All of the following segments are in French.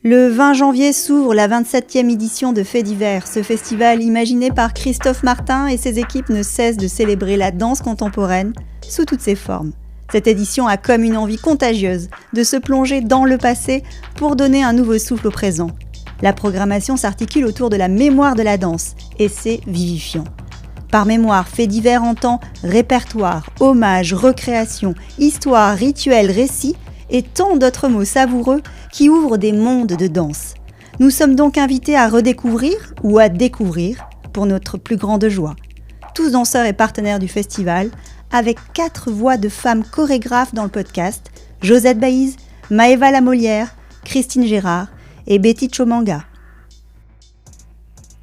Le 20 janvier s'ouvre la 27e édition de Faits divers. Ce festival imaginé par Christophe Martin et ses équipes ne cesse de célébrer la danse contemporaine sous toutes ses formes. Cette édition a comme une envie contagieuse de se plonger dans le passé pour donner un nouveau souffle au présent. La programmation s'articule autour de la mémoire de la danse et c'est vivifiant. Par mémoire, Faits divers entend répertoire, hommage, recréation, histoire, rituel, récit et tant d'autres mots savoureux qui ouvrent des mondes de danse. Nous sommes donc invités à redécouvrir ou à découvrir pour notre plus grande joie. Tous danseurs et partenaires du festival, avec 4 voix de femmes chorégraphes dans le podcast, Josette Baïz, Maëva Lamolière, Christine Gérard et Betty Chomanga.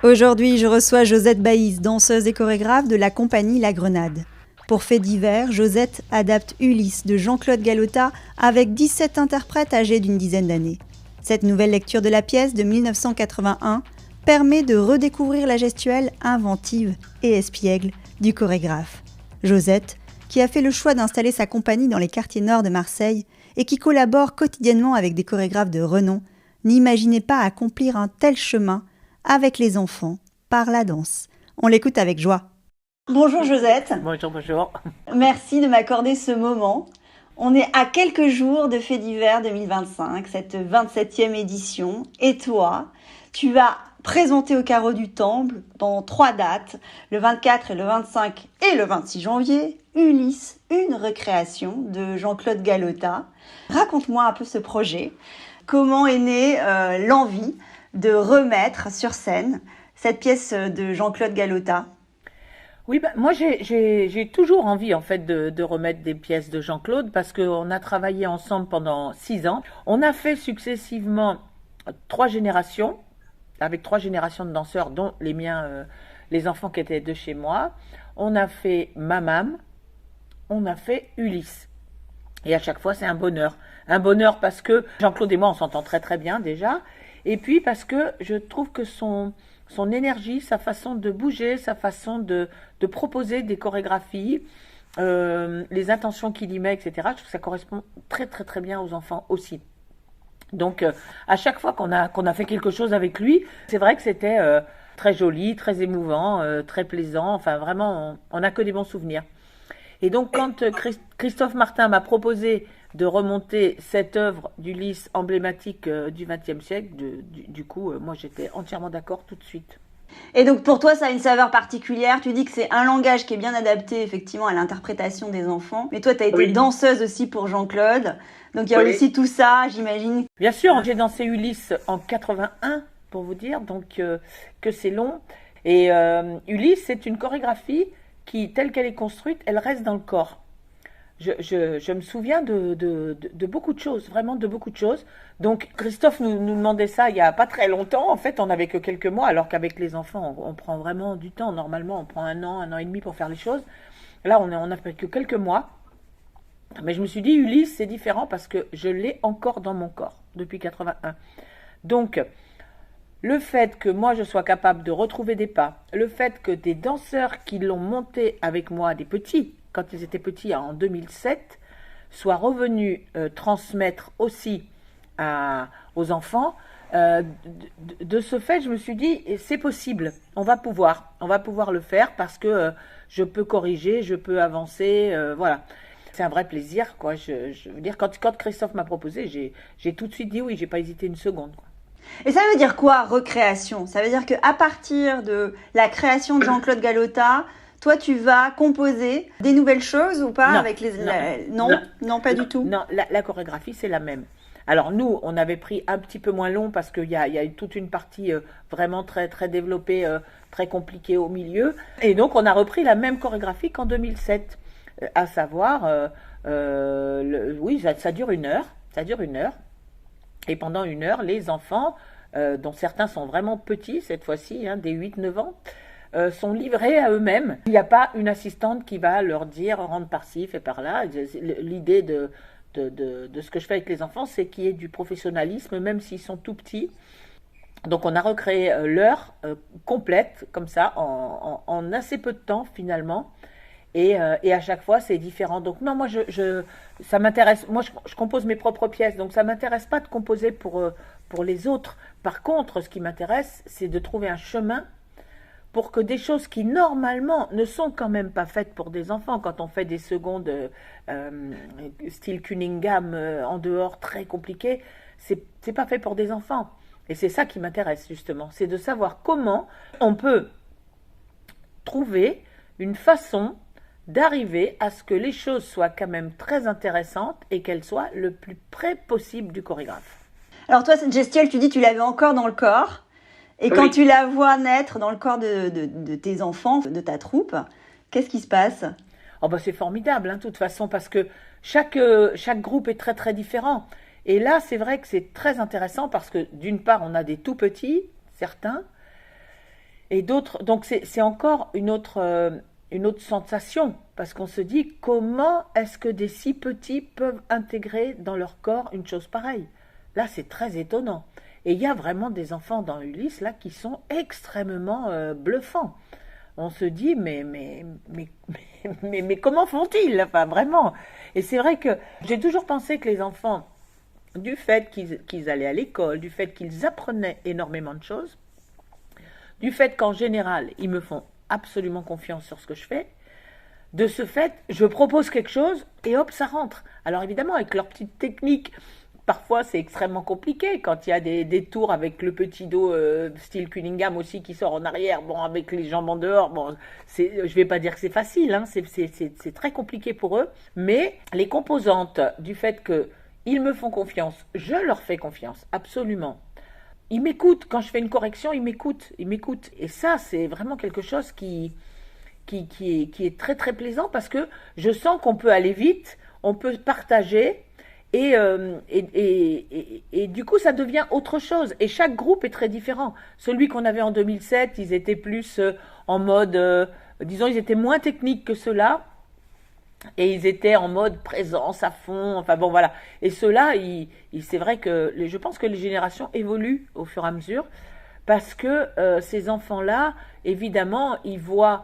Aujourd'hui, je reçois Josette Baïz, danseuse et chorégraphe de la compagnie La Grenade. Pour Faits divers, Josette adapte Ulysse de Jean-Claude Galota avec 17 interprètes âgés d'une dizaine d'années. Cette nouvelle lecture de la pièce de 1981 permet de redécouvrir la gestuelle inventive et espiègle du chorégraphe. Josette, qui a fait le choix d'installer sa compagnie dans les quartiers nord de Marseille et qui collabore quotidiennement avec des chorégraphes de renom, n'imaginait pas accomplir un tel chemin avec les enfants par la danse. On l'écoute avec joie. Bonjour Josette. Bonjour. Merci de m'accorder ce moment. On est à quelques jours de Faits divers 2025, cette 27e édition. Et toi, tu vas présenter au Carreau du Temple dans 3 dates, le 24 et le 25 et le 26 janvier, Ulysse, une recréation de Jean-Claude Galota. Raconte-moi un peu ce projet. Comment est née l'envie de remettre sur scène cette pièce de Jean-Claude Galota ? Oui, moi j'ai toujours envie en fait de remettre des pièces de Jean-Claude parce qu'on a travaillé ensemble pendant 6 ans. On a fait successivement 3 générations, avec 3 générations de danseurs, dont les miens, les enfants qui étaient de chez moi. On a fait Mamam, on a fait Ulysse. Et à chaque fois, c'est un bonheur. Un bonheur parce que Jean-Claude et moi, on s'entend très très bien déjà. Et puis parce que je trouve que son énergie, sa façon de bouger, sa façon de proposer des chorégraphies, les intentions qu'il y met, etc., je trouve que ça correspond très très très bien aux enfants aussi. Donc à chaque fois qu'on a fait quelque chose avec lui, c'est vrai que c'était très joli, très émouvant, très plaisant, enfin vraiment, on n'a que des bons souvenirs. Et donc quand Christophe Martin m'a proposé de remonter cette œuvre d'Ulysse emblématique du XXe siècle, du coup, moi j'étais entièrement d'accord tout de suite. Et donc pour toi, ça a une saveur particulière. Tu dis que c'est un langage qui est bien adapté effectivement à l'interprétation des enfants. Mais toi, tu as été danseuse aussi pour Jean-Claude. Donc il y a aussi tout ça, j'imagine. Bien sûr, j'ai dansé Ulysse en 81, pour vous dire, donc que c'est long. Et Ulysse, c'est une chorégraphie qui, telle qu'elle est construite, elle reste dans le corps. Je me souviens de beaucoup de choses, vraiment de beaucoup de choses. Donc Christophe nous demandait ça il n'y a pas très longtemps. En fait, on n'avait que quelques mois, alors qu'avec les enfants, on prend vraiment du temps. Normalement, on prend 1 an et demi pour faire les choses. Là, on n'a fait que quelques mois. Mais je me suis dit, Ulysse, c'est différent parce que je l'ai encore dans mon corps depuis 81. Donc, le fait que moi, je sois capable de retrouver des pas, le fait que des danseurs qui l'ont monté avec moi, des petits, quand ils étaient petits en 2007, soient revenus transmettre aussi aux enfants. De ce fait, je me suis dit, c'est possible, on va pouvoir le faire parce que je peux corriger, je peux avancer, voilà. C'est un vrai plaisir, quoi. Je veux dire, quand Christophe m'a proposé, j'ai tout de suite dit oui, j'ai pas hésité une seconde, quoi. Et ça veut dire quoi, recréation ? Ça veut dire qu'à partir de la création de Jean-Claude Galota, toi, tu vas composer des nouvelles choses ou pas ? Non, avec les... non, pas du tout. Non, la chorégraphie, c'est la même. Alors nous, on avait pris un petit peu moins long parce qu'il y a toute une partie vraiment très, très développée, très compliquée au milieu. Et donc, on a repris la même chorégraphie qu'en 2007. À savoir, oui, ça dure 1 heure. Ça dure 1 heure. Et pendant 1 heure, les enfants, dont certains sont vraiment petits cette fois-ci, des 8-9 ans, sont livrés à eux-mêmes. Il n'y a pas une assistante qui va leur dire rentre par-ci, fais par-là. L'idée de ce que je fais avec les enfants, c'est qu'il y ait du professionnalisme, même s'ils sont tout petits. Donc on a recréé l'heure complète, comme ça, en assez peu de temps finalement. Et à chaque fois, c'est différent. Donc non, moi, ça m'intéresse. Moi, je compose mes propres pièces, donc ça m'intéresse pas de composer pour les autres. Par contre, ce qui m'intéresse, c'est de trouver un chemin pour que des choses qui, normalement, ne sont quand même pas faites pour des enfants, quand on fait des secondes style Cunningham en dehors, très compliquées, c'est pas fait pour des enfants. Et c'est ça qui m'intéresse, justement. C'est de savoir comment on peut trouver une façon d'arriver à ce que les choses soient quand même très intéressantes et qu'elles soient le plus près possible du chorégraphe. Alors toi, cette gestuelle, tu dis tu l'avais encore dans le corps. Et quand tu la vois naître dans le corps de tes enfants, de ta troupe, qu'est-ce qui se passe ? Oh bah c'est formidable, de toute façon, parce que chaque groupe est très très différent. Et là, c'est vrai que c'est très intéressant parce que d'une part, on a des tout petits, certains, et d'autres. Donc c'est encore une autre sensation, parce qu'on se dit comment est-ce que des si petits peuvent intégrer dans leur corps une chose pareille ? Là, c'est très étonnant. Et il y a vraiment des enfants dans Ulysse là qui sont extrêmement bluffants. On se dit mais comment font-ils ? Enfin vraiment. Et c'est vrai que j'ai toujours pensé que les enfants, du fait qu'ils allaient à l'école, du fait qu'ils apprenaient énormément de choses, du fait qu'en général ils me font absolument confiance sur ce que je fais, de ce fait je propose quelque chose et hop ça rentre. Alors évidemment avec leurs petites techniques. Parfois, c'est extrêmement compliqué quand il y a des tours avec le petit dos style Cunningham aussi qui sort en arrière, bon, avec les jambes en dehors. Bon, je ne vais pas dire que c'est facile, c'est très compliqué pour eux. Mais les composantes du fait qu'ils me font confiance, je leur fais confiance, absolument. Ils m'écoutent. Quand je fais une correction, ils m'écoutent. Et ça, c'est vraiment quelque chose qui est très, très plaisant parce que je sens qu'on peut aller vite, on peut partager. Et du coup, ça devient autre chose. Et chaque groupe est très différent. Celui qu'on avait en 2007, ils étaient plus en mode, disons, ils étaient moins techniques que ceux-là. Et ils étaient en mode présence à fond. Enfin bon, voilà. Et ceux-là, c'est vrai que je pense que les générations évoluent au fur et à mesure. Parce que ces enfants-là, évidemment, ils voient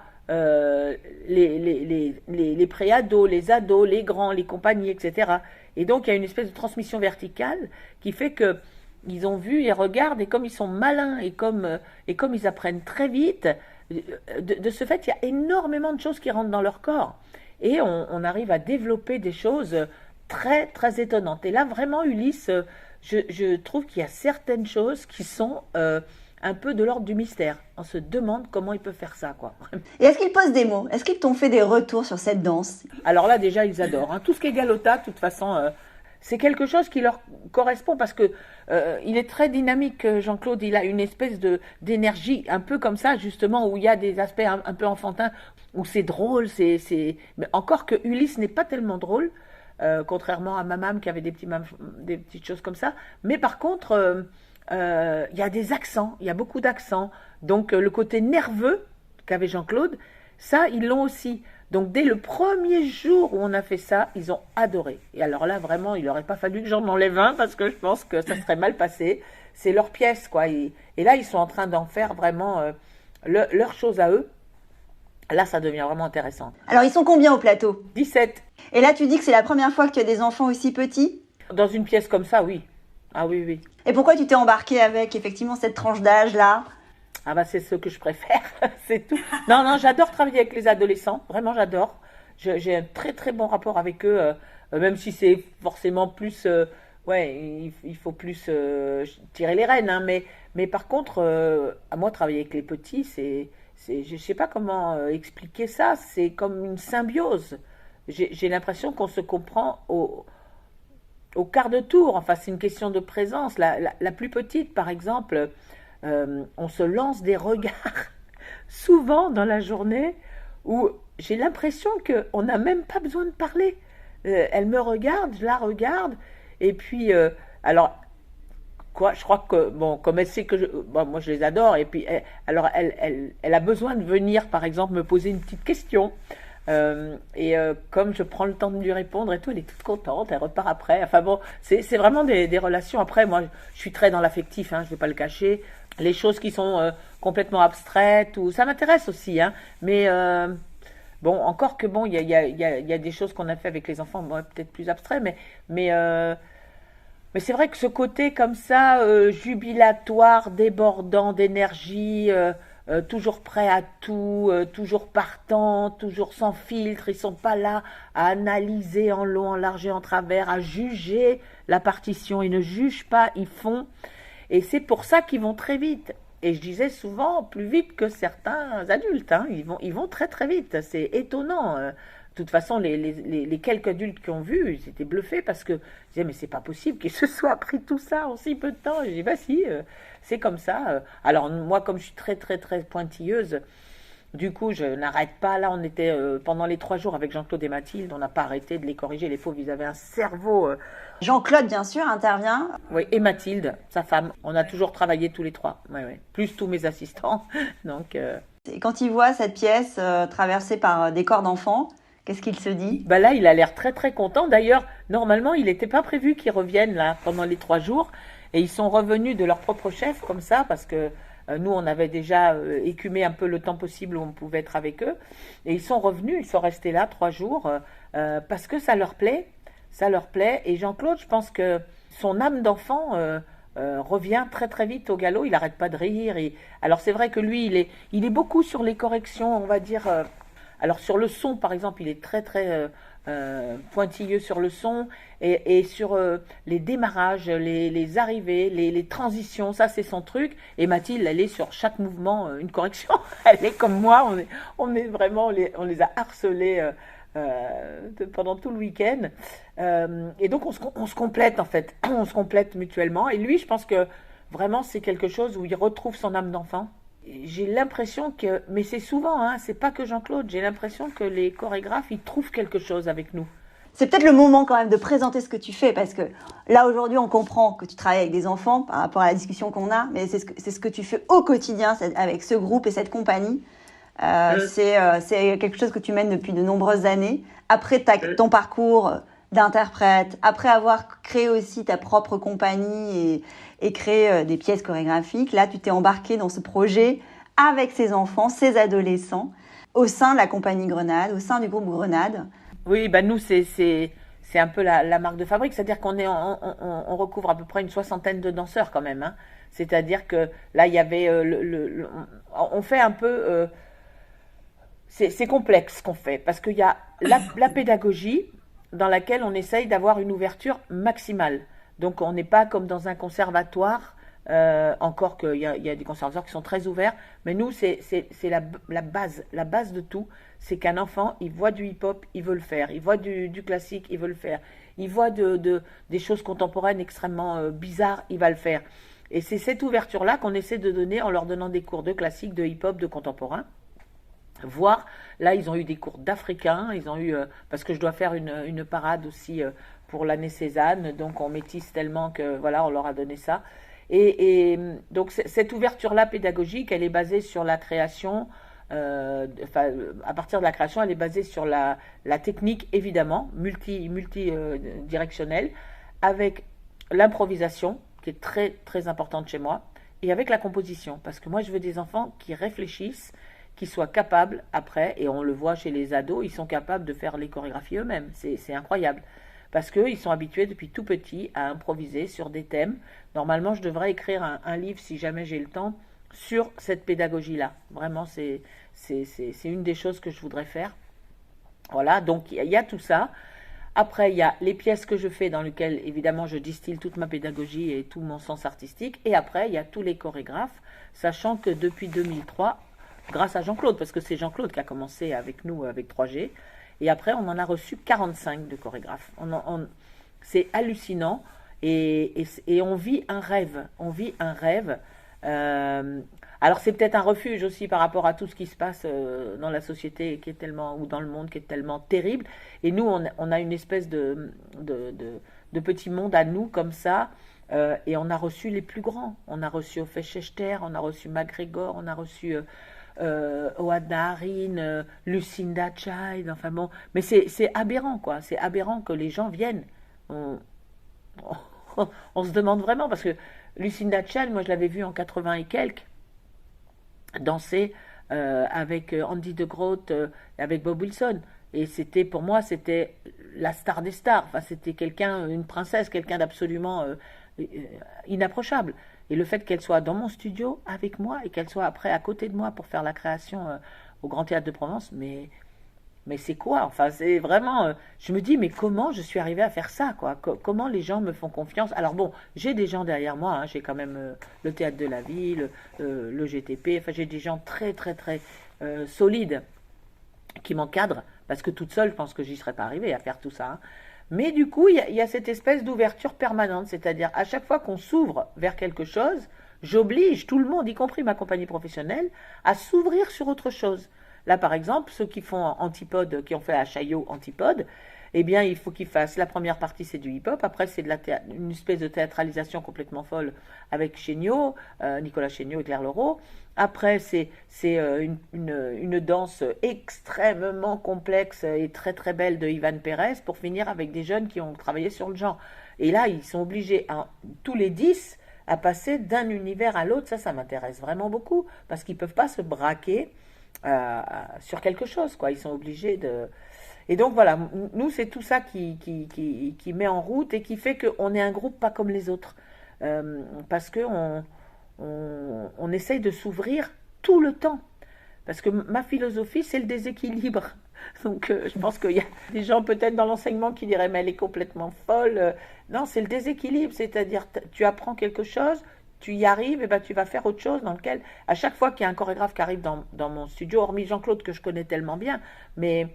les pré-ados, les ados, les grands, les compagnies, etc. Et donc, il y a une espèce de transmission verticale qui fait que ils ont vu, ils regardent, et comme ils sont malins, et comme ils apprennent très vite, de ce fait, il y a énormément de choses qui rentrent dans leur corps. Et on arrive à développer des choses très, très étonnantes. Et là, vraiment, Ulysse, je trouve qu'il y a certaines choses qui sont un peu de l'ordre du mystère. On se demande comment ils peuvent faire ça, quoi. Et est-ce qu'ils posent des mots ? Est-ce qu'ils t'ont fait des retours sur cette danse ? Alors là, déjà, ils adorent. Tout ce qui est Galota, de toute façon, c'est quelque chose qui leur correspond parce que il est très dynamique, Jean-Claude. Il a une espèce d'énergie, un peu comme ça, justement, où il y a des aspects un peu enfantins, où c'est drôle. Mais encore que Ulysse n'est pas tellement drôle, contrairement à Mamam qui avait des petites choses comme ça. Mais par contre... il y a des accents, il y a beaucoup d'accents. Donc le côté nerveux qu'avait Jean-Claude, ça, ils l'ont aussi. Donc dès le premier jour où on a fait ça, ils ont adoré. Et alors là, vraiment, il n'aurait pas fallu que j'en enlève un parce que je pense que ça serait mal passé. C'est leur pièce, quoi. Et là, ils sont en train d'en faire vraiment leur chose à eux. Là, ça devient vraiment intéressant. Alors, ils sont combien au plateau ? 17. Et là, tu dis que c'est la première fois que tu as des enfants aussi petits ? Dans une pièce comme ça, oui. Ah oui, oui. Et pourquoi tu t'es embarquée avec effectivement cette tranche d'âge-là ? Ah bah c'est ce que je préfère, c'est tout. Non, j'adore travailler avec les adolescents, vraiment j'adore. J'ai un très très bon rapport avec eux, même si c'est forcément plus... il faut plus tirer les rênes, mais par contre, à moi travailler avec les petits, je ne sais pas comment expliquer ça, c'est comme une symbiose. J'ai l'impression qu'on se comprend au quart de tour, enfin c'est une question de présence. La plus petite, par exemple, on se lance des regards souvent dans la journée où j'ai l'impression qu'on n'a même pas besoin de parler. Elle me regarde, je la regarde, et puis, alors, quoi, je crois que, bon, comme elle sait que moi je les adore, et puis, elle a besoin de venir, par exemple, me poser une petite question. Comme je prends le temps de lui répondre et tout, elle est toute contente, elle repart après. Enfin bon, c'est vraiment des relations. Après, moi, je suis très dans l'affectif, je ne vais pas le cacher. Les choses qui sont complètement abstraites, ça m'intéresse aussi, mais Bon, encore que bon, il y a des choses qu'on a fait avec les enfants, bon, peut-être plus abstrait, mais, euh, mais c'est vrai que ce côté comme ça, jubilatoire, débordant d'énergie, toujours prêt à tout, toujours partant, toujours sans filtre, ils sont pas là à analyser en long, en large et en travers, à juger la partition. Ils ne jugent pas, ils font. Et c'est pour ça qu'ils vont très vite. Et je disais souvent plus vite que certains adultes. Hein. Ils vont très très vite. C'est étonnant. De toute façon, les quelques adultes qui ont vu, ils étaient bluffés parce que je disais, mais c'est pas possible qu'ils se soient appris tout ça en si peu de temps. Et je dis, bah si, c'est comme ça. Alors moi, comme je suis très très très pointilleuse, du coup, je n'arrête pas. Là, on était pendant les 3 jours avec Jean-Claude et Mathilde, on n'a pas arrêté de les corriger. Les pauvres, ils avaient un cerveau. Jean-Claude, bien sûr, intervient. Oui, et Mathilde, sa femme. On a toujours travaillé tous les trois. Ouais, ouais. Plus tous mes assistants. Donc, Et quand il voit cette pièce traversée par des corps d'enfants, qu'est-ce qu'il se dit? bah là, il a l'air très très content. D'ailleurs, normalement, il n'était pas prévu qu'ils reviennent là pendant les 3 jours. Et ils sont revenus de leur propre chef comme ça parce que nous, on avait déjà écumé un peu le temps possible où on pouvait être avec eux. Et ils sont revenus, ils sont restés là 3 jours parce que ça leur plaît. Ça leur plaît. Et Jean-Claude, je pense que son âme d'enfant revient très très vite au galop. Il n'arrête pas de rire. Alors c'est vrai que lui, il est beaucoup sur les corrections, on va dire. Alors sur le son, par exemple, il est très très pointilleux sur le son et sur les démarrages, les arrivées, les transitions. Ça, c'est son truc. Et Mathilde, elle est sur chaque mouvement une correction. Elle est comme moi. On est vraiment, on les a harcelés. Pendant tout le week-end. Et donc on se complète en fait, on se complète mutuellement. Et lui, je pense que vraiment c'est quelque chose où il retrouve son âme d'enfant. J'ai l'impression que, mais c'est souvent, hein, c'est pas que Jean-Claude, j'ai l'impression que les chorégraphes, ils trouvent quelque chose avec nous. C'est peut-être le moment quand même de présenter ce que tu fais, parce que là aujourd'hui on comprend que tu travailles avec des enfants par rapport à la discussion qu'on a, mais c'est ce que tu fais au quotidien avec ce groupe et cette compagnie. C'est quelque chose que tu mènes depuis de nombreuses années. Après ton parcours d'interprète, après avoir créé aussi ta propre compagnie et créé des pièces chorégraphiques, là tu t'es embarqué dans ce projet avec ces enfants, ces adolescents, au sein de la compagnie Grenade, au sein du groupe Grenade. Oui, bah nous c'est un peu la marque de fabrique, c'est-à-dire on recouvre à peu près une soixantaine de danseurs quand même. Hein. C'est-à-dire que là il y avait on fait un peu c'est complexe ce qu'on fait parce qu'il y a la pédagogie dans laquelle on essaye d'avoir une ouverture maximale. Donc on n'est pas comme dans un conservatoire, encore qu'il y a des conservatoires qui sont très ouverts, mais nous c'est la base de tout, c'est qu'un enfant il voit du hip-hop, il veut le faire, il voit du classique, il veut le faire, il voit des choses contemporaines extrêmement bizarres, il va le faire. Et c'est cette ouverture-là qu'on essaie de donner en leur donnant des cours de classique, de hip-hop, de contemporain. Voir, là ils ont eu des cours d'africains, ils ont eu, parce que je dois faire une parade aussi pour l'année Cézanne, donc on métisse tellement que voilà, on leur a donné ça. Et donc cette ouverture-là pédagogique, elle est basée sur la création, à partir de la création, elle est basée sur la technique évidemment, multidirectionnelle, avec l'improvisation, qui est très très importante chez moi, et avec la composition, parce que moi je veux des enfants qui réfléchissent, qui soient capables après, et on le voit chez les ados, ils sont capables de faire les chorégraphies eux-mêmes. C'est incroyable. Parce qu'ils sont habitués depuis tout petit à improviser sur des thèmes. Normalement, je devrais écrire un livre, si jamais j'ai le temps, sur cette pédagogie-là. Vraiment, c'est une des choses que je voudrais faire. Voilà, donc il y a tout ça. Après, il y a les pièces que je fais dans lesquelles, évidemment, je distille toute ma pédagogie et tout mon sens artistique. Et après, il y a tous les chorégraphes, sachant que depuis 2003, grâce à Jean-Claude, parce que c'est Jean-Claude qui a commencé avec nous, avec 3G. Et après, on en a reçu 45 de chorégraphes. C'est hallucinant. Et on vit un rêve. On vit un rêve. Alors, c'est peut-être un refuge aussi par rapport à tout ce qui se passe dans la société qui est tellement, ou dans le monde qui est tellement terrible. Et nous, on a une espèce de petit monde à nous, comme ça. Et on a reçu les plus grands. On a reçu Ophé Schechter, on a reçu MacGregor, on a reçu Ohad Naharin, Lucinda Child, enfin bon, mais c'est aberrant quoi, c'est aberrant que les gens viennent. On se demande vraiment, parce que Lucinda Child, moi je l'avais vue en 80 et quelques, danser avec Andy de Groot, avec Bob Wilson. Et c'était, pour moi, c'était la star des stars. Enfin, c'était quelqu'un, une princesse, quelqu'un d'absolument inapprochable. Et le fait qu'elle soit dans mon studio avec moi et qu'elle soit après à côté de moi pour faire la création au Grand Théâtre de Provence, mais c'est quoi? Enfin, c'est vraiment. Je me dis, mais comment je suis arrivée à faire ça, quoi? Comment les gens me font confiance? Alors bon, j'ai des gens derrière moi, hein, j'ai quand même le Théâtre de la Ville, le GTP, enfin, j'ai des gens très, très, très solides qui m'encadrent, parce que toute seule, je pense que j'y serais pas arrivée à faire tout ça, hein. Mais du coup, il y a cette espèce d'ouverture permanente, c'est-à-dire à chaque fois qu'on s'ouvre vers quelque chose, j'oblige tout le monde, y compris ma compagnie professionnelle, à s'ouvrir sur autre chose. Là, par exemple, ceux qui font Antipode, qui ont fait à Chaillot Antipode, eh bien, il faut qu'ils fassent. La première partie, c'est du hip-hop. Après, c'est une espèce de théâtralisation complètement folle avec Chéniaud, Nicolas Chéniaud et Claire Leroux. Après, c'est une danse extrêmement complexe et très très belle de Ivan Pérez pour finir avec des jeunes qui ont travaillé sur le genre. Et là, ils sont obligés, tous les 10, à passer d'un univers à l'autre. Ça m'intéresse vraiment beaucoup parce qu'ils ne peuvent pas se braquer sur quelque chose, quoi. Ils sont obligés de... Et donc voilà, nous c'est tout ça qui met en route et qui fait qu'on est un groupe pas comme les autres. Parce qu'on on essaye de s'ouvrir tout le temps. Parce que ma philosophie, c'est le déséquilibre. Donc je pense qu'il y a des gens peut-être dans l'enseignement qui diraient mais elle est complètement folle. Non, c'est le déséquilibre, c'est-à-dire tu apprends quelque chose, tu y arrives, et ben tu vas faire autre chose dans lequel, à chaque fois qu'il y a un chorégraphe qui arrive dans mon studio, hormis Jean-Claude que je connais tellement bien, mais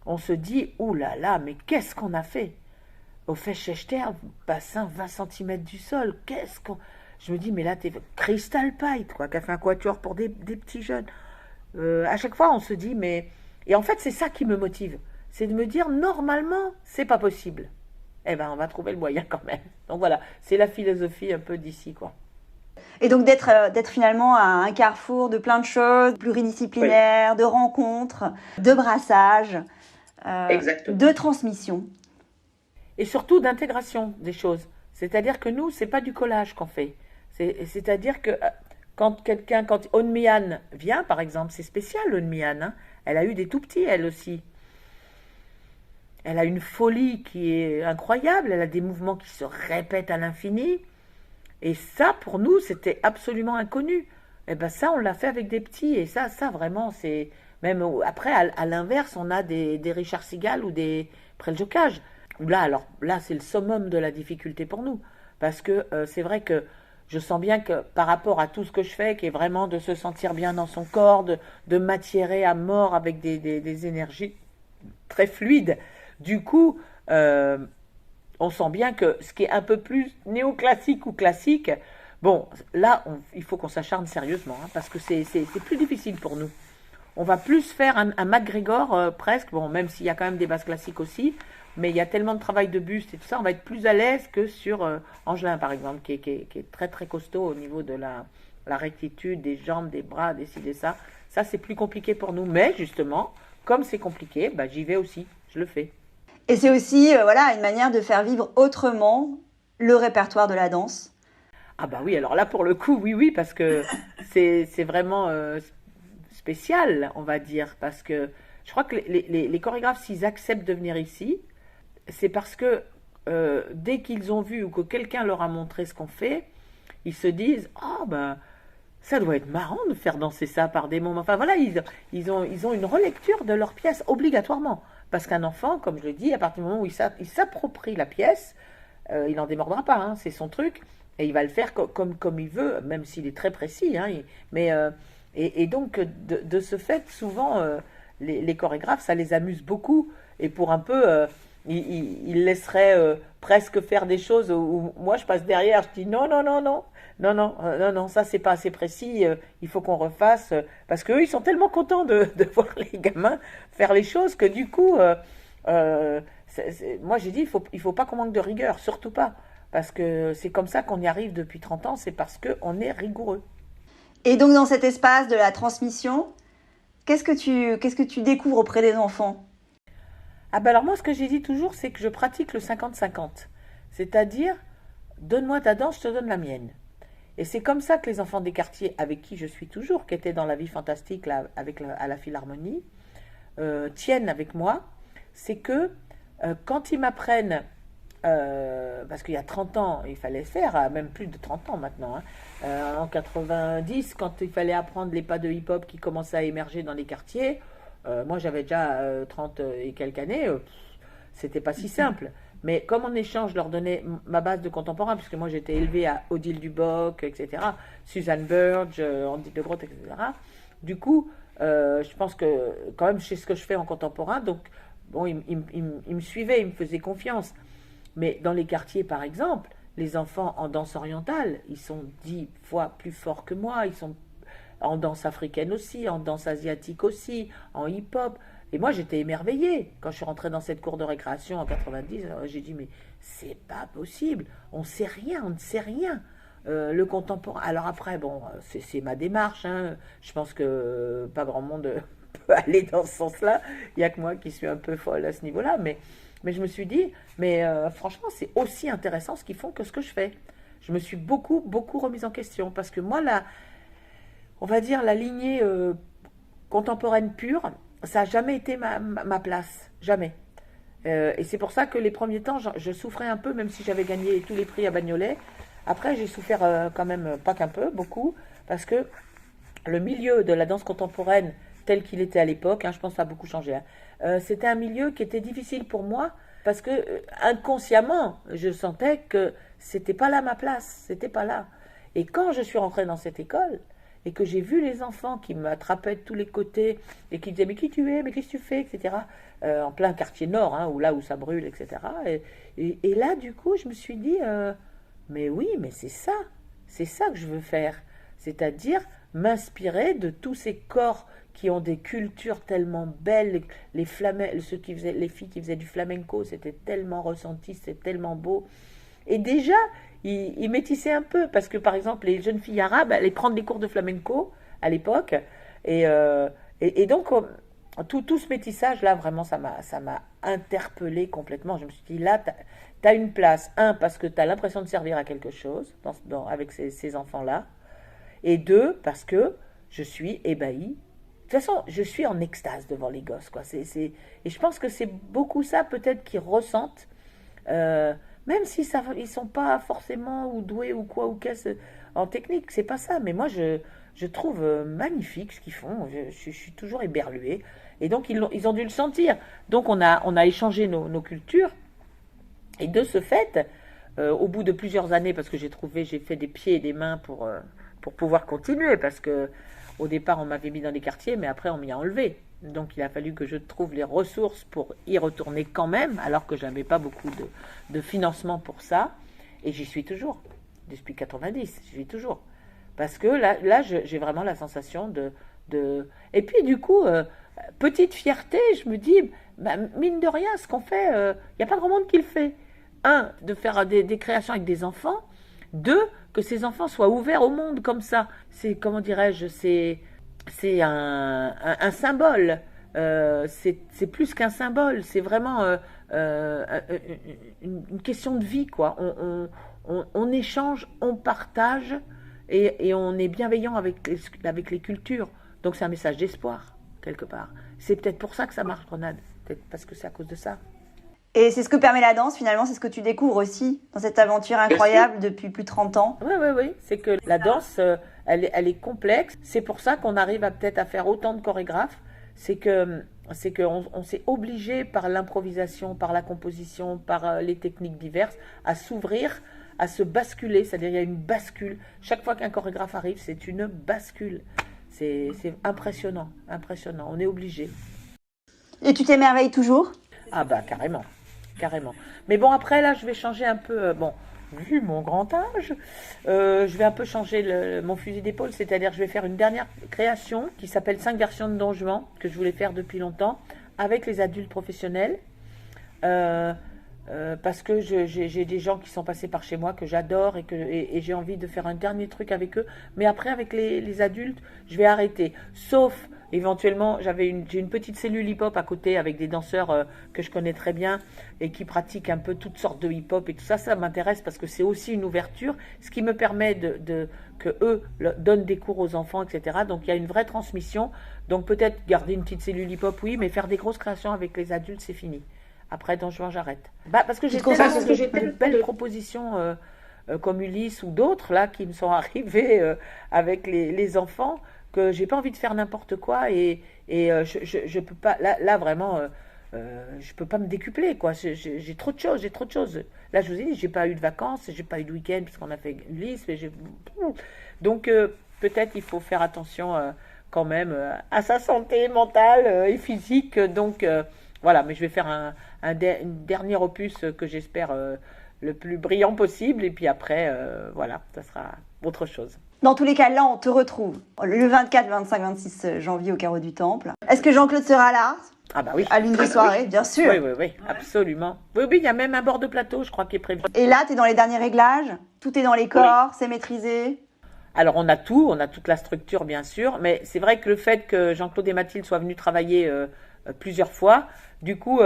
on se dit, ouh là là, mais qu'est-ce qu'on a fait au Feschechter, bassin 20 cm du sol, qu'est-ce qu'on... Je me dis, mais là, t'es Crystal Pite, quoi, qui a fait un quatuor pour des petits jeunes. À chaque fois, on se dit, mais... Et en fait, c'est ça qui me motive. C'est de me dire, normalement, c'est pas possible. Eh ben, on va trouver le moyen quand même. Donc voilà, c'est la philosophie un peu d'ici, quoi. Et donc d'être finalement à un carrefour de plein de choses, pluridisciplinaires, oui, de rencontres, de brassages, de transmission. Et surtout d'intégration des choses. C'est-à-dire que nous, c'est pas du collage qu'on fait. C'est-à-dire que quand Eunmi-Han vient, par exemple, c'est spécial, Eunmi-Han, hein, elle a eu des tout petits, elle aussi. Elle a une folie qui est incroyable, elle a des mouvements qui se répètent à l'infini. Et ça, pour nous, c'était absolument inconnu. Et ben ça, on l'a fait avec des petits. Et ça vraiment, c'est... Même après, à l'inverse, on a des Richard Segal ou des Preljocaj. Là, c'est le summum de la difficulté pour nous. Parce que c'est vrai que je sens bien que par rapport à tout ce que je fais, qui est vraiment de se sentir bien dans son corps, de m'attirer à mort avec des énergies très fluides, du coup... on sent bien que ce qui est un peu plus néoclassique ou classique, bon, là, il faut qu'on s'acharne sérieusement, hein, parce que c'est plus difficile pour nous. On va plus faire un MacGregor presque, bon, même s'il y a quand même des bases classiques aussi, mais il y a tellement de travail de buste et tout ça, on va être plus à l'aise que sur Angelin, par exemple, qui est très très costaud au niveau de la rectitude des jambes, des bras, des ci, des ça. Ça, c'est plus compliqué pour nous, mais justement, comme c'est compliqué, bah, j'y vais aussi, je le fais. Et c'est aussi une manière de faire vivre autrement le répertoire de la danse. Ah bah oui, alors là pour le coup, oui, parce que c'est vraiment spécial, on va dire, parce que je crois que les chorégraphes, s'ils acceptent de venir ici, c'est parce que dès qu'ils ont vu ou que quelqu'un leur a montré ce qu'on fait, ils se disent « Ah ben, ça doit être marrant de faire danser ça par des moments. » Enfin voilà, ils ont une relecture de leur pièce obligatoirement. Parce qu'un enfant, comme je le dis, à partir du moment où il s'approprie la pièce, il n'en démordra pas, hein, c'est son truc, et il va le faire comme il veut, même s'il est très précis. Hein, et donc, de ce fait, souvent, les chorégraphes, ça les amuse beaucoup, et pour un peu, ils laisseraient presque faire des choses où moi je passe derrière, je dis non, ça c'est pas assez précis, il faut qu'on refasse, parce qu'eux ils sont tellement contents de voir les gamins faire les choses que du coup, moi j'ai dit il faut pas qu'on manque de rigueur, surtout pas, parce que c'est comme ça qu'on y arrive depuis 30 ans, c'est parce qu'on est rigoureux. Et donc dans cet espace de la transmission, qu'est-ce que tu découvres auprès des enfants ? Ah ben alors moi ce que j'ai dit toujours c'est que je pratique le 50-50, c'est-à-dire donne-moi ta danse, je te donne la mienne. Et c'est comme ça que les enfants des quartiers, avec qui je suis toujours, qui étaient dans la vie fantastique là, à la Philharmonie, tiennent avec moi. C'est que quand ils m'apprennent, parce qu'il y a 30 ans, il fallait faire, même plus de 30 ans maintenant, hein, en 90, quand il fallait apprendre les pas de hip-hop qui commençaient à émerger dans les quartiers, moi j'avais déjà 30 et quelques années, c'était pas si simple. Mais comme en échange, je leur donnais ma base de contemporain, puisque moi j'étais élevée à Odile Duboc, etc., Suzanne Burge, Andy de Groot, etc. Du coup, je pense que quand même, je sais ce que je fais en contemporain, donc bon, ils me suivaient, ils me faisaient confiance. Mais dans les quartiers, par exemple, les enfants en danse orientale, ils sont 10 fois plus forts que moi, ils sont en danse africaine aussi, en danse asiatique aussi, en hip-hop. Et moi, j'étais émerveillée. Quand je suis rentrée dans cette cour de récréation en 90, j'ai dit, mais c'est pas possible. On ne sait rien, on ne sait rien. Le contemporain. Alors après, bon, c'est ma démarche. Hein. Je pense que pas grand monde peut aller dans ce sens-là. Il n'y a que moi qui suis un peu folle à ce niveau-là. Mais je me suis dit, mais franchement, c'est aussi intéressant ce qu'ils font que ce que je fais. Je me suis beaucoup, beaucoup remise en question. Parce que moi, là, on va dire la lignée contemporaine pure, ça n'a jamais été ma place, jamais. Et c'est pour ça que les premiers temps, je souffrais un peu, même si j'avais gagné tous les prix à Bagnolet. Après, j'ai souffert quand même, pas qu'un peu, beaucoup, parce que le milieu de la danse contemporaine, tel qu'il était à l'époque, hein, je pense que ça a beaucoup changé, hein, c'était un milieu qui était difficile pour moi, parce que inconsciemment, je sentais que c'était pas là ma place, c'était pas là. Et quand je suis rentrée dans cette école, et que j'ai vu les enfants qui m'attrapaient de tous les côtés et qui disaient mais qui tu es, mais qu'est-ce que tu fais, etc. En plein quartier nord, hein, là où ça brûle, etc. Et là, du coup, je me suis dit, mais oui, mais c'est ça que je veux faire. C'est-à-dire m'inspirer de tous ces corps qui ont des cultures tellement belles, les filles qui faisaient du flamenco, c'était tellement ressenti, c'était tellement beau. Et déjà, ils métissaient un peu, parce que par exemple, les jeunes filles arabes allaient prendre des cours de flamenco à l'époque, et donc tout ce métissage-là, vraiment, ça m'a interpellée complètement. Je me suis dit, là, tu as une place, parce que tu as l'impression de servir à quelque chose avec ces enfants-là, et deux, parce que je suis ébahie. De toute façon, je suis en extase devant les gosses, quoi. Et je pense que c'est beaucoup ça, peut-être, qu'ils ressentent, même si ils sont pas forcément ou doués ou quoi ou qu'est-ce en technique, c'est pas ça. Mais moi, je trouve magnifique ce qu'ils font. Je suis toujours éberluée. Et donc, ils ont dû le sentir. Donc, on a échangé nos cultures. Et de ce fait, au bout de plusieurs années, parce que j'ai fait des pieds et des mains pour pouvoir continuer, parce que au départ, on m'avait mis dans des quartiers, mais après, on m'y a enlevé. Donc, il a fallu que je trouve les ressources pour y retourner quand même, alors que je n'avais pas beaucoup de financement pour ça. Et j'y suis toujours. Depuis 90, j'y suis toujours. Parce que là j'ai vraiment la sensation de... Et puis, du coup, petite fierté, je me dis, bah, mine de rien, ce qu'on fait, il n'y a pas grand monde qui le fait. Un, de faire des créations avec des enfants. Deux, que ces enfants soient ouverts au monde comme ça. C'est, comment dirais-je, c'est un symbole. C'est plus qu'un symbole. C'est vraiment une question de vie, quoi. On échange, on partage et on est bienveillant avec les cultures. Donc c'est un message d'espoir, quelque part. C'est peut-être pour ça que ça marche, Grenade. Peut-être parce que c'est à cause de ça. Et c'est ce que permet la danse, finalement, c'est ce que tu découvres aussi dans cette aventure incroyable depuis plus de 30 ans. Oui. C'est que la danse, elle est complexe. C'est pour ça qu'on arrive peut-être à faire autant de chorégraphes. C'est qu'on s'est obligé par l'improvisation, par la composition, par les techniques diverses, à s'ouvrir, à se basculer. C'est-à-dire il y a une bascule. Chaque fois qu'un chorégraphe arrive, c'est une bascule. C'est impressionnant. On est obligé. Et tu t'émerveilles toujours ? Ah bah carrément. Mais bon, après là, je vais changer un peu. Vu mon grand âge, je vais un peu changer mon fusil d'épaule, c'est-à-dire je vais faire une dernière création qui s'appelle 5 versions de Don Juan, que je voulais faire depuis longtemps, avec les adultes professionnels. parce que j'ai des gens qui sont passés par chez moi que j'adore et j'ai envie de faire un dernier truc avec eux. Mais après, avec les adultes, je vais arrêter. Sauf, éventuellement, j'ai une petite cellule hip-hop à côté avec des danseurs que je connais très bien et qui pratiquent un peu toutes sortes de hip-hop et tout ça. Ça m'intéresse parce que c'est aussi une ouverture, ce qui me permet que eux donnent des cours aux enfants, etc. Donc, il y a une vraie transmission. Donc, peut-être garder une petite cellule hip-hop, oui, mais faire des grosses créations avec les adultes, c'est fini. Après, Don Juan, j'arrête. Parce que j'ai tellement de belles propositions comme Ulysse ou d'autres là qui me sont arrivées avec les enfants que j'ai pas envie de faire n'importe quoi et je peux pas là vraiment je peux pas me décupler quoi. J'ai trop de choses. Là, je vous ai dit, j'ai pas eu de vacances, j'ai pas eu de week-end puisqu'on a fait Ulysse, mais donc peut-être il faut faire attention quand même à sa santé mentale et physique. Donc voilà, mais je vais faire un dernier opus que j'espère le plus brillant possible. Et puis après, voilà, ça sera autre chose. Dans tous les cas, là, on te retrouve le 24, 25, 26 janvier au Carreau du Temple. Est-ce que Jean-Claude sera là? Ah bah oui. À l'une des soirées, bien sûr. Oui, absolument. Oui, il y a même un bord de plateau, je crois, qui est prévu. Et là, tu es dans les derniers réglages? Tout est dans les corps, oui. C'est maîtrisé? Alors, on a toute la structure, bien sûr. Mais c'est vrai que le fait que Jean-Claude et Mathilde soient venus travailler plusieurs fois, du coup,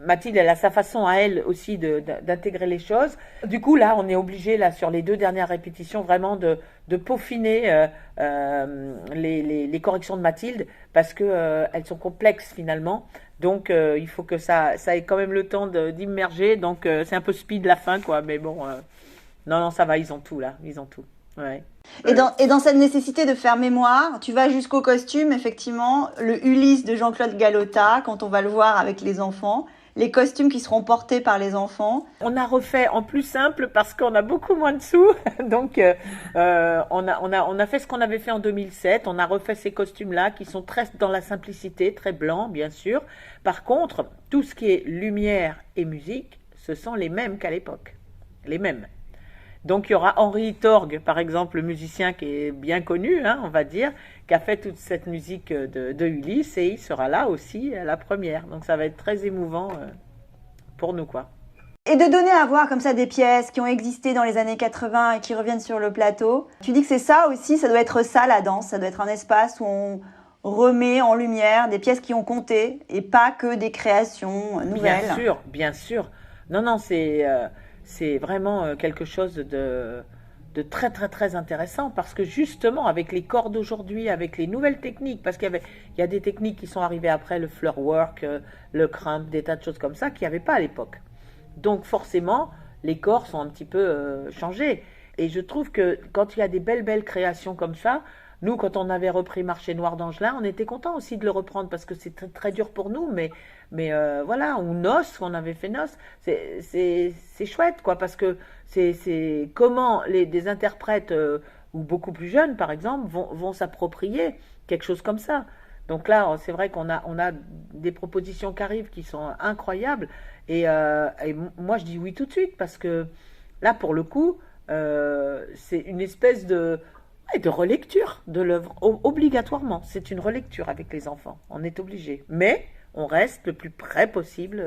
Mathilde, elle a sa façon à elle aussi d'intégrer les choses. Du coup, là, on est obligé, là, sur les 2 dernières répétitions, vraiment de peaufiner les corrections de Mathilde parce que elles sont complexes finalement. Donc, il faut que ça ait quand même le temps d'immerger. Donc, c'est un peu speed la fin, quoi. Mais bon, non, ça va, ils ont tout, là. Ils ont tout. Ouais. Et dans cette nécessité de faire mémoire, tu vas jusqu'au costume, effectivement, le Ulysse de Jean-Claude Galota, quand on va le voir avec les enfants, les costumes qui seront portés par les enfants. On a refait en plus simple parce qu'on a beaucoup moins de sous, donc on a fait ce qu'on avait fait en 2007, on a refait ces costumes-là qui sont très dans la simplicité, très blancs bien sûr. Par contre, tout ce qui est lumière et musique, ce sont les mêmes qu'à l'époque, les mêmes. Donc il y aura Henri Torg, par exemple, le musicien qui est bien connu, on va dire, qui a fait toute cette musique de Ulysse et il sera là aussi à la première. Donc ça va être très émouvant pour nous, quoi. Et de donner à voir comme ça des pièces qui ont existé dans les années 80 et qui reviennent sur le plateau, tu dis que c'est ça aussi, ça doit être ça la danse, ça doit être un espace où on remet en lumière des pièces qui ont compté et pas que des créations nouvelles. Bien sûr. Non, c'est vraiment quelque chose de très très très intéressant parce que justement avec les corps d'aujourd'hui, avec les nouvelles techniques, parce qu'il y a des techniques qui sont arrivées après, le floor work, le crump, des tas de choses comme ça qu'il n'y avait pas à l'époque. Donc forcément, les corps sont un petit peu changés. Et je trouve que quand il y a des belles créations comme ça, nous, quand on avait repris Marché Noir d'Angelin, on était content aussi de le reprendre parce que c'est très, très dur pour nous, mais voilà, ou Nos, on avait fait Nos, c'est chouette, quoi, parce que c'est comment des interprètes ou beaucoup plus jeunes, par exemple, vont s'approprier quelque chose comme ça. Donc là, c'est vrai qu'on a des propositions qui arrivent qui sont incroyables, et moi je dis oui tout de suite parce que là, pour le coup, c'est une espèce de relecture de l'œuvre, obligatoirement. C'est une relecture avec les enfants, on est obligé. Mais on reste le plus près possible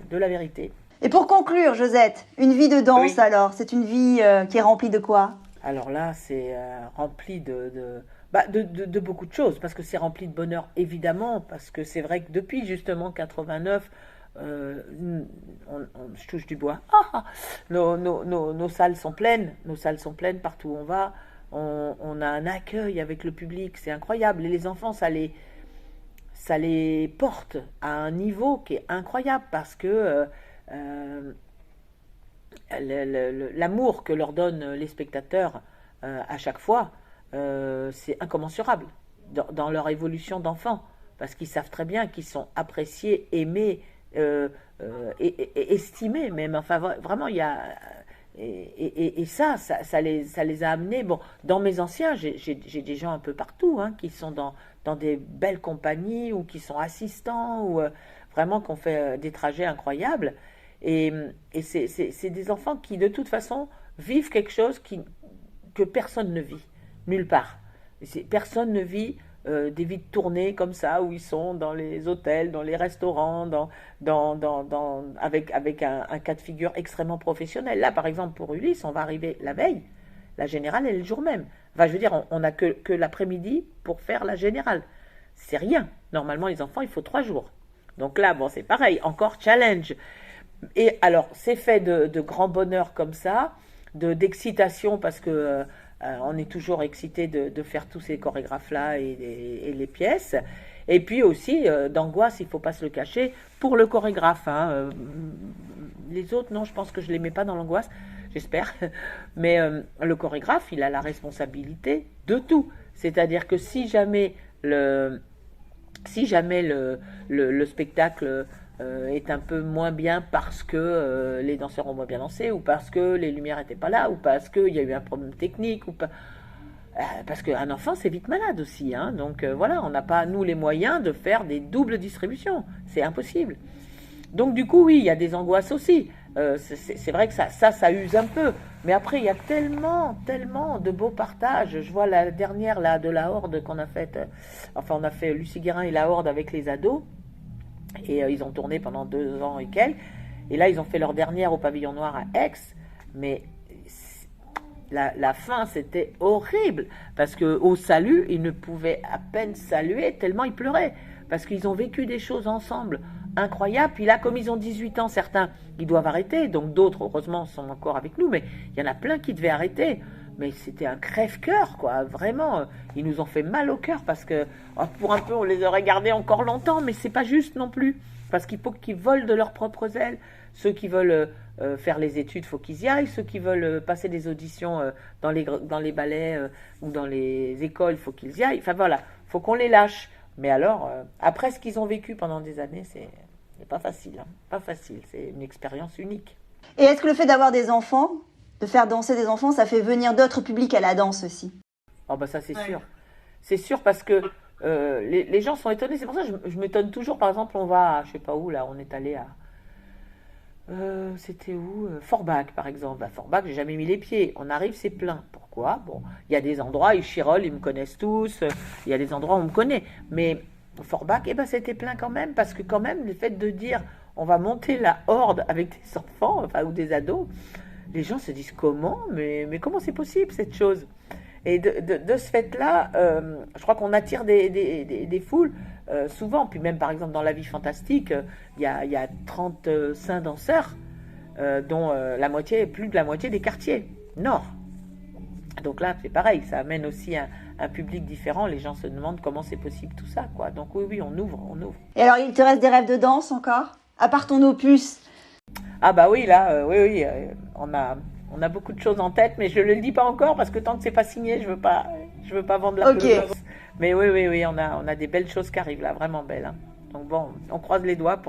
de la vérité. Et pour conclure, Josette, une vie de danse, oui. Alors, c'est une vie qui est remplie de quoi? Alors là, c'est rempli de beaucoup de choses, parce que c'est rempli de bonheur, évidemment, parce que c'est vrai que depuis justement 89, je touche du bois, nos salles sont pleines, partout où on va. On a un accueil avec le public, c'est incroyable. Et les enfants, ça les porte à un niveau qui est incroyable parce que l'amour que leur donnent les spectateurs à chaque fois, c'est incommensurable dans leur évolution d'enfant parce qu'ils savent très bien qu'ils sont appréciés, aimés, et estimés même. Enfin, vraiment, il y a... Et ça les a amenés. Bon, dans mes anciens, j'ai des gens un peu partout qui sont dans des belles compagnies ou qui sont assistants ou vraiment qui ont fait des trajets incroyables. Et c'est des enfants qui, de toute façon, vivent quelque chose que personne ne vit, nulle part. Personne ne vit des vides tournées comme ça, où ils sont dans les hôtels, dans les restaurants, avec un cas de figure extrêmement professionnel. Là, par exemple, pour Ulysse, on va arriver la veille. La générale est le jour même. Enfin, je veux dire, on n'a que l'après-midi pour faire la générale. C'est rien. Normalement, les enfants, il faut 3 jours. Donc là, bon, c'est pareil, encore challenge. Et alors, c'est fait de grand bonheur comme ça, d'excitation, parce que on est toujours excité de faire tous ces chorégraphes-là et les pièces. Et puis aussi, d'angoisse, il ne faut pas se le cacher, pour le chorégraphe. Hein. Les autres, non, je pense que je ne les mets pas dans l'angoisse, j'espère. Mais le chorégraphe, il a la responsabilité de tout. C'est-à-dire que si jamais le spectacle est un peu moins bien parce que les danseurs ont moins bien dansé, ou parce que les lumières n'étaient pas là, ou parce qu'il y a eu un problème technique, parce qu'un enfant c'est vite malade aussi, hein. Donc voilà, on n'a pas nous les moyens de faire des doubles distributions, c'est impossible. Donc du coup oui, il y a des angoisses aussi. C'est vrai que ça use un peu, mais après il y a tellement de beaux partages. Je vois la dernière là de la Horde qu'on a faite, on a fait Lucie Guérin et la Horde avec les ados, et ils ont tourné pendant 2 ans et quelques, et là ils ont fait leur dernière au Pavillon Noir à Aix, mais la fin c'était horrible, parce qu'au salut ils ne pouvaient à peine saluer tellement ils pleuraient, parce qu'ils ont vécu des choses ensemble incroyables. Puis là, comme ils ont 18 ans, certains, ils doivent arrêter, donc d'autres, heureusement, sont encore avec nous, mais il y en a plein qui devaient arrêter. Mais c'était un crève-cœur, quoi, vraiment. Ils nous ont fait mal au cœur, parce que, pour un peu, on les aurait gardés encore longtemps, mais c'est pas juste non plus, parce qu'il faut qu'ils volent de leurs propres ailes. Ceux qui veulent faire les études, il faut qu'ils y aillent. Ceux qui veulent passer des auditions dans les ballets ou dans les écoles, il faut qu'ils y aillent. Enfin voilà, il faut qu'on les lâche. Mais alors, après ce qu'ils ont vécu pendant des années, c'est pas facile. Hein. Pas facile, c'est une expérience unique. Et est-ce que le fait d'avoir des enfants, de faire danser des enfants, ça fait venir d'autres publics à la danse aussi? Oh bah ça c'est sûr. C'est sûr, parce que les gens sont étonnés. C'est pour ça que je m'étonne toujours. Par exemple, on va à, je sais pas où, là, on est allé à... c'était où Forbach, par exemple. À Forbach, j'ai jamais mis les pieds. On arrive, c'est plein. Pourquoi? Bon, il y a des endroits, ils chirolent, ils me connaissent tous. Il y a des endroits où on me connaît. Mais Forbach, c'était plein quand même, parce que quand même, le fait de dire on va monter la Horde avec des enfants, enfin, ou des ados, les gens se disent comment, mais comment c'est possible cette chose? Et de ce fait-là, je crois qu'on attire des foules souvent. Puis même par exemple dans La Vie Fantastique, il y a 35 danseurs, dont plus de la moitié des quartiers nord. Donc là, c'est pareil, ça amène aussi un public différent. Les gens se demandent comment c'est possible tout ça, quoi. Donc oui, on ouvre. Et alors, il te reste des rêves de danse encore? À part ton opus? Ah bah oui, là, oui, on a beaucoup de choses en tête, mais je ne le dis pas encore, parce que tant que c'est pas signé, je veux pas vendre la pelouse. Mais oui, on a des belles choses qui arrivent là, vraiment belles. Hein. Donc bon, on croise les doigts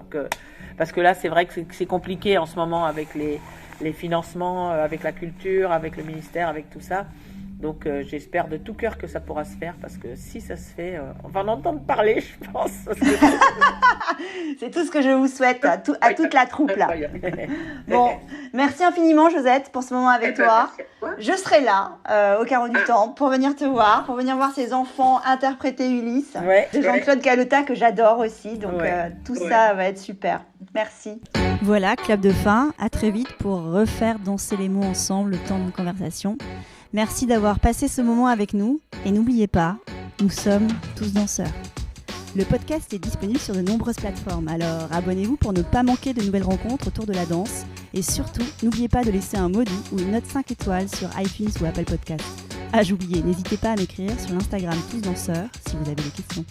parce que là, c'est vrai que c'est compliqué en ce moment avec les financements, avec la culture, avec le ministère, avec tout ça. Donc j'espère de tout cœur que ça pourra se faire, parce que si ça se fait, on va en entendre parler, je pense. C'est tout ce que je vous souhaite à toute la troupe là. Bon, merci infiniment Josette pour ce moment avec toi. Je serai là au carreau du temps pour venir te voir, pour venir voir ces enfants interpréter Ulysse, de Jean-Claude Galota que j'adore aussi. Donc tout ça va être super. Merci. Voilà, clap de fin. À très vite pour refaire danser les mots ensemble le temps d'une conversation. Merci d'avoir passé ce moment avec nous, et n'oubliez pas, nous sommes tous danseurs. Le podcast est disponible sur de nombreuses plateformes, alors abonnez-vous pour ne pas manquer de nouvelles rencontres autour de la danse, et surtout, n'oubliez pas de laisser un mot doux ou une note 5 étoiles sur iTunes ou Apple Podcasts. Ah, j'oubliais, n'hésitez pas à m'écrire sur l'Instagram Tous Danseurs si vous avez des questions.